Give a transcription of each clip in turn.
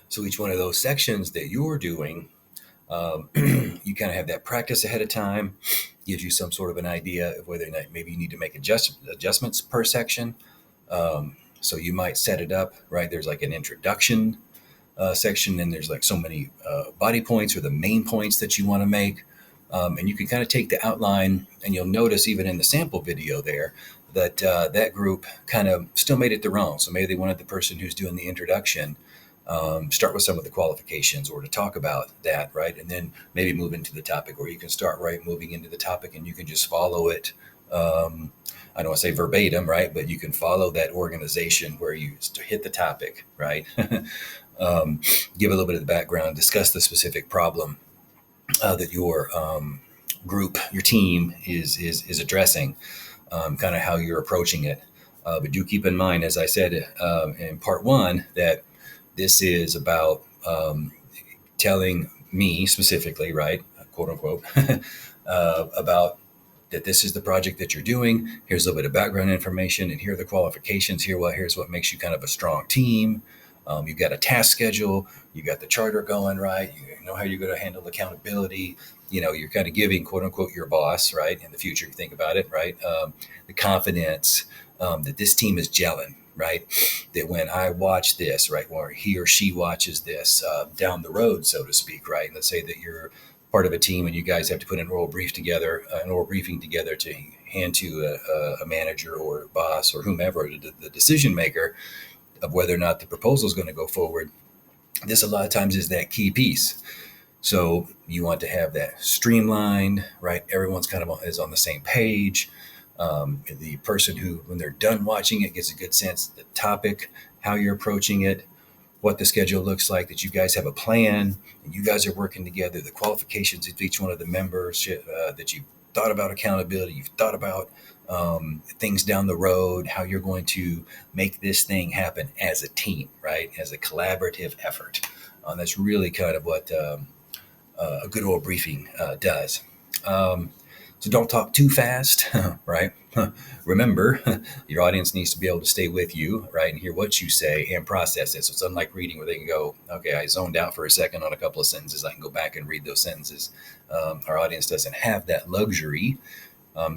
So each one of those sections that you're doing, you kind of have that practice ahead of time, gives you some sort of an idea of whether or not maybe you need to make adjustments per section. So you might set it up, right? There's like an introduction section, and there's like so many body points or the main points that you want to make. And you can kind of take the outline, and you'll notice even in the sample video there that that group kind of still made it their own. So maybe they wanted the person who's doing the introduction start with some of the qualifications or to talk about that, right? And then maybe move into the topic, or you can start right moving into the topic and you can just follow it. I don't want to say verbatim, right? But you can follow that organization where you hit the topic, right? Give a little bit of the background, discuss the specific problem that your group, your team is addressing, kind of how you're approaching it. But do keep in mind, as I said in part one, that this is about telling me specifically, right, quote unquote, about that this is the project that you're doing. Here's a little bit of background information, and here are the qualifications. Here's what makes you kind of a strong team. You've got a task schedule. You got the charter going, right? You know how you're going to handle accountability. You know, you're kind of giving, quote unquote, your boss, right, in the future, if you think about it, right? The confidence that this team is gelling, right? That when I watch this, right, or he or she watches this down the road, so to speak, right? Let's say that you're part of a team and you guys have to put an oral briefing together to hand to a manager or a boss or whomever, the decision maker, of whether or not the proposal is going to go forward. This a lot of times is that key piece. So you want to have that streamlined, right? Everyone's kind of is on the same page. The person who, when they're done watching it, gets a good sense of the topic, how you're approaching it, what the schedule looks like, that you guys have a plan, and you guys are working together, the qualifications of each one of the members, that you've thought about accountability, you've thought about things down the road, how you're going to make this thing happen as a team, right? As a collaborative effort. That's really kind of what a good old briefing does. So don't talk too fast, right? Remember, your audience needs to be able to stay with you, right, and hear what you say and process it. So it's unlike reading where they can go, okay, I zoned out for a second on a couple of sentences. I can go back and read those sentences. Our audience doesn't have that luxury.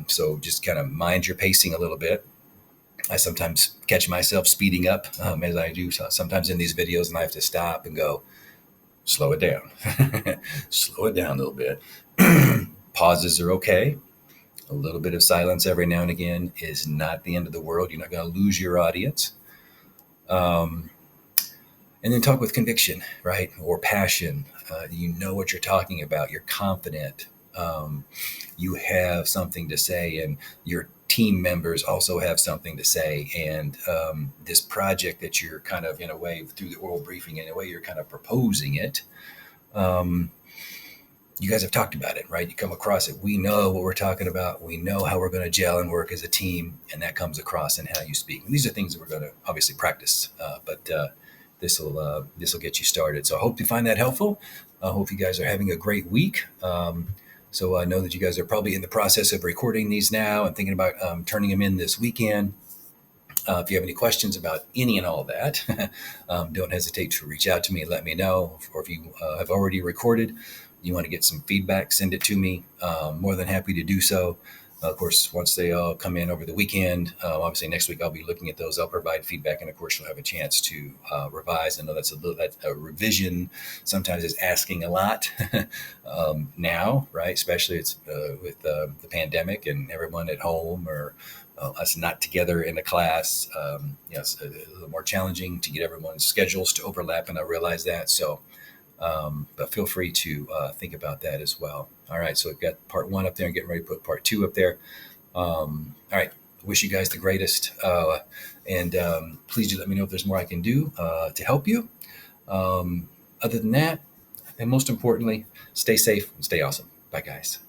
So just kind of mind your pacing a little bit. I sometimes catch myself speeding up as I do sometimes in these videos, and I have to stop and go, slow it down. Slow it down a little bit. Pauses are okay. A little bit of silence every now and again is not the end of the world. You're not going to lose your audience. And then talk with conviction, right? Or passion. You know what you're talking about. You're confident. You have something to say, and your team members also have something to say. And this project that you're kind of, in a way, through the oral briefing, in a way, you're kind of proposing it. You guys have talked about it, right? You come across it. We know what we're talking about. We know how we're going to gel and work as a team, and that comes across in how you speak. And these are things that we're going to obviously practice, but this will get you started. So I hope you find that helpful. I hope you guys are having a great week. So I know that you guys are probably in the process of recording these now and thinking about turning them in this weekend. If you have any questions about any and all of that, don't hesitate to reach out to me and let me know. Or if you have already recorded, you want to get some feedback, send it to me. More than happy to do so. Of course, once they all come in over the weekend, obviously next week I'll be looking at those. I'll provide feedback, and of course you'll have a chance to revise. I know that's a revision sometimes is asking a lot now, right? Especially it's with the pandemic and everyone at home, or us not together in a class. It's a little more challenging to get everyone's schedules to overlap, and I realize that. So. But feel free to think about that as well. All right, so we've got part one up there and getting ready to put part two up there. All right, wish you guys the greatest. And please do let me know if there's more I can do to help you. Other than that, and most importantly, stay safe and stay awesome. Bye, guys.